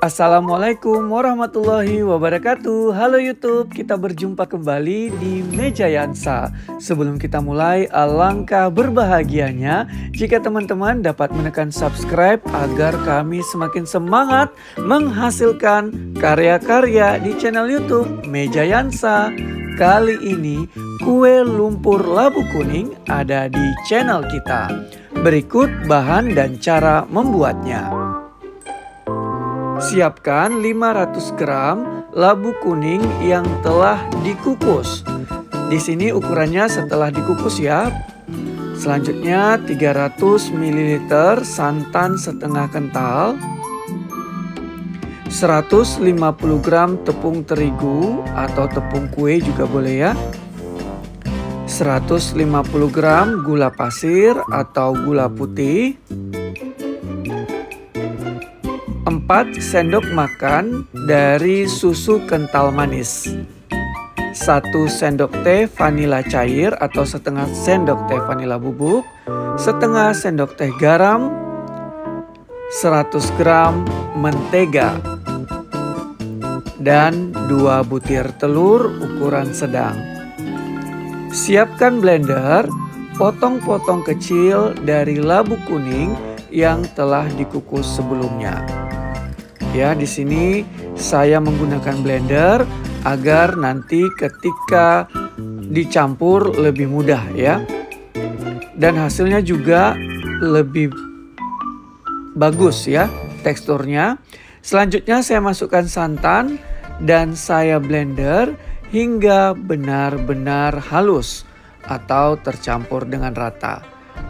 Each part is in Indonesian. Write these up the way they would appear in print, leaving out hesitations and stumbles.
Assalamualaikum warahmatullahi wabarakatuh. Halo YouTube, kita berjumpa kembali di Meja Yansa. Sebelum kita mulai, alangkah berbahagianya jika teman-teman dapat menekan subscribe agar kami semakin semangat menghasilkan karya-karya di channel YouTube Meja Yansa. Kali ini kue lumpur labu kuning ada di channel kita. Berikut bahan dan cara membuatnya. Siapkan 500 gram labu kuning yang telah dikukus. Di sini ukurannya setelah dikukus ya. Selanjutnya 300 ml santan setengah kental, 150 gram tepung terigu atau tepung kue juga boleh ya, 150 gram gula pasir atau gula putih, 4 sendok makan dari susu kental manis, 1 sendok teh vanila cair atau setengah sendok teh vanila bubuk, setengah sendok teh garam, 100 gram mentega, dan 2 butir telur ukuran sedang. Siapkan blender, potong-potong kecil dari labu kuning yang telah dikukus sebelumnya. Ya, di sini saya menggunakan blender agar nanti ketika dicampur lebih mudah ya. Dan hasilnya juga lebih bagus ya teksturnya. Selanjutnya saya masukkan santan dan saya blender hingga benar-benar halus atau tercampur dengan rata.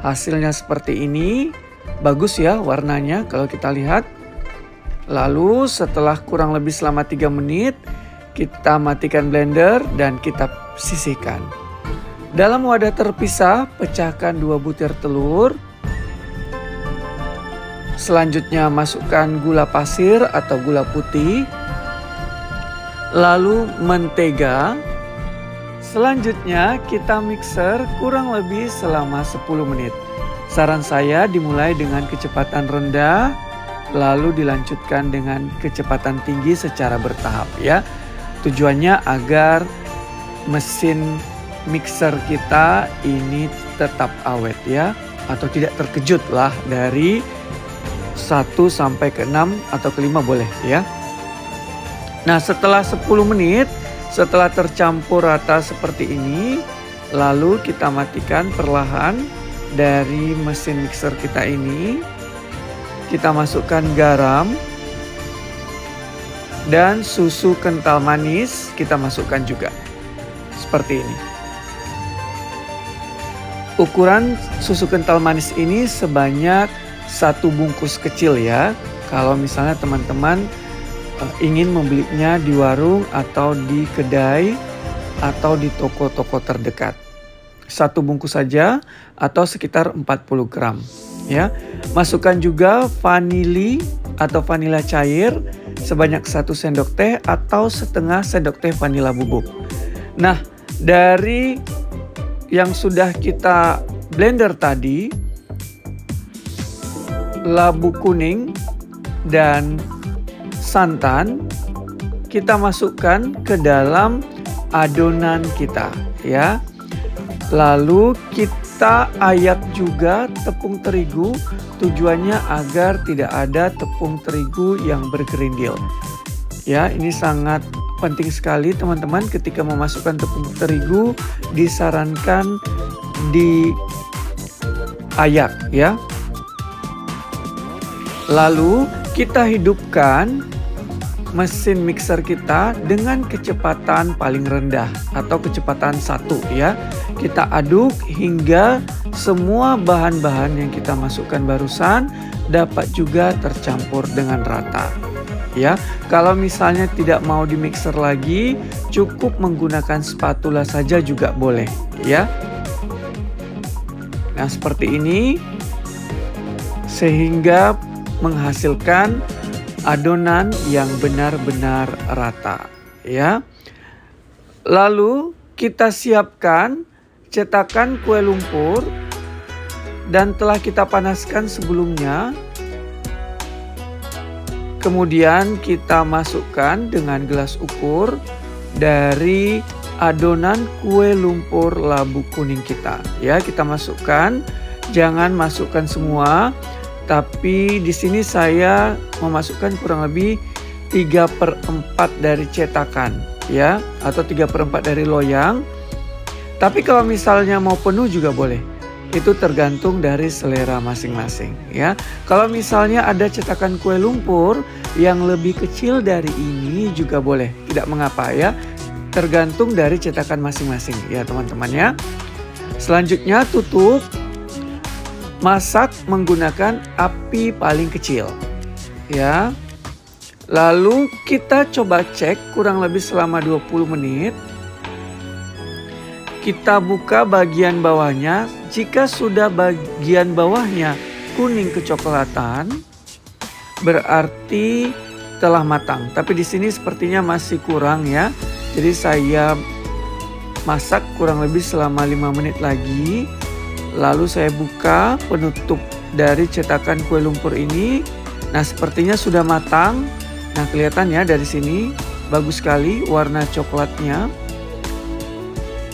Hasilnya seperti ini. Bagus ya warnanya kalau kita lihat. Lalu setelah kurang lebih selama 3 menit, kita matikan blender dan kita sisihkan. Dalam wadah terpisah, pecahkan 2 butir telur. Selanjutnya masukkan gula pasir atau gula putih. Lalu mentega. Selanjutnya kita mixer kurang lebih selama 10 menit. Saran saya dimulai dengan kecepatan rendah, lalu dilanjutkan dengan kecepatan tinggi secara bertahap ya. Tujuannya agar mesin mixer kita ini tetap awet ya, atau tidak terkejut lah dari 1 sampai ke 6 atau ke 5 boleh ya. Nah, setelah 10 menit, setelah tercampur rata seperti ini, lalu kita matikan perlahan dari mesin mixer kita ini. Kita masukkan garam dan susu kental manis kita masukkan juga. Seperti ini. Ukuran susu kental manis ini sebanyak 1 bungkus kecil ya. Kalau misalnya teman-teman ingin membelinya di warung atau di kedai atau di toko-toko terdekat. 1 bungkus saja atau sekitar 40 gram. Ya, masukkan juga vanili atau vanila cair sebanyak 1 sendok teh atau setengah sendok teh vanila bubuk. Nah, dari yang sudah kita blender tadi, labu kuning dan santan kita masukkan ke dalam adonan kita ya. Lalu kita ayak juga tepung terigu, tujuannya agar tidak ada tepung terigu yang bergerindil. Ya, ini sangat penting sekali teman-teman, ketika memasukkan tepung terigu disarankan diayak ya. Lalu kita hidupkan mesin mixer kita dengan kecepatan paling rendah atau kecepatan 1 ya. Kita aduk hingga semua bahan-bahan yang kita masukkan barusan dapat juga tercampur dengan rata. Ya, kalau misalnya tidak mau di mixer lagi, cukup menggunakan spatula saja juga boleh ya. Nah, seperti ini sehingga menghasilkan adonan yang benar-benar rata ya. Lalu kita siapkan cetakan kue lumpur dan telah kita panaskan sebelumnya. Kemudian kita masukkan dengan gelas ukur dari adonan kue lumpur labu kuning kita. Ya, kita masukkan, jangan masukkan semua, tapi di sini saya memasukkan kurang lebih 3/4 dari cetakan, ya, atau 3/4 dari loyang. Tapi kalau misalnya mau penuh juga boleh. Itu tergantung dari selera masing-masing, ya. Kalau misalnya ada cetakan kue lumpur yang lebih kecil dari ini juga boleh, tidak mengapa ya. Tergantung dari cetakan masing-masing ya teman-teman ya. Selanjutnya tutup. Masak menggunakan api paling kecil, ya. Lalu kita coba cek kurang lebih selama 20 menit. Kita buka bagian bawahnya. Jika sudah bagian bawahnya kuning kecoklatan, berarti telah matang. Tapi di sini sepertinya masih kurang ya. Jadi saya masak kurang lebih selama 5 menit lagi. Lalu saya buka penutup dari cetakan kue lumpur ini. Nah, sepertinya sudah matang. Nah, kelihatan ya dari sini bagus sekali warna coklatnya.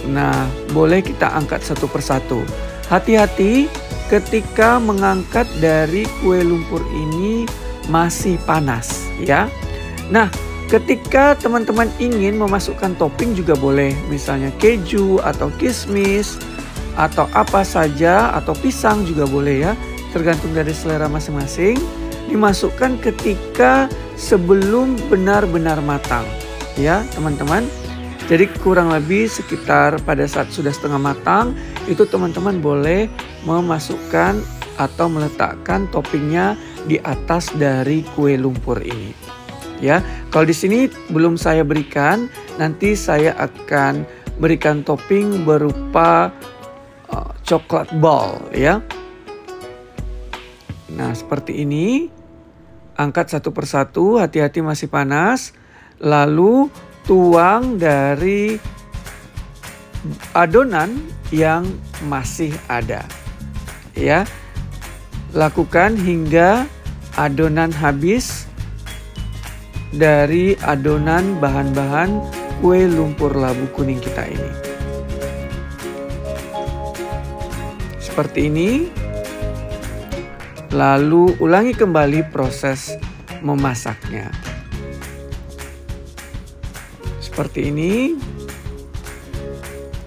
Nah, boleh kita angkat satu persatu. Hati-hati ketika mengangkat dari kue lumpur ini masih panas ya. Nah, ketika teman-teman ingin memasukkan topping juga boleh. Misalnya keju atau kismis atau apa saja, atau pisang juga boleh ya. Tergantung dari selera masing-masing. Dimasukkan ketika sebelum benar-benar matang ya teman-teman. Jadi kurang lebih sekitar pada saat sudah setengah matang, itu teman-teman boleh memasukkan atau meletakkan toppingnya di atas dari kue lumpur ini. Ya, kalau di sini belum saya berikan, nanti saya akan berikan topping berupa coklat ball ya. Nah, seperti ini. Angkat satu persatu, hati-hati masih panas. Lalu tuang dari adonan yang masih ada. Ya. Lakukan hingga adonan habis dari adonan bahan-bahan kue lumpur labu kuning kita ini. Seperti ini. Lalu ulangi kembali proses memasaknya. Seperti ini.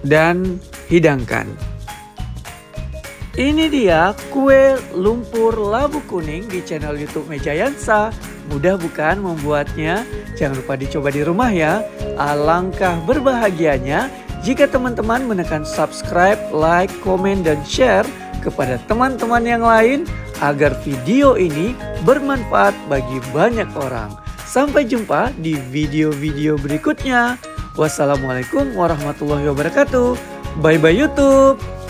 Dan hidangkan. Ini dia kue lumpur labu kuning di channel YouTube Mejayansa. Mudah bukan membuatnya? Jangan lupa dicoba di rumah ya. Alangkah berbahagianya jika teman-teman menekan subscribe, like, komen, dan share kepada teman-teman yang lain agar video ini bermanfaat bagi banyak orang. Sampai jumpa di video-video berikutnya. Wassalamualaikum warahmatullahi wabarakatuh. Bye-bye YouTube.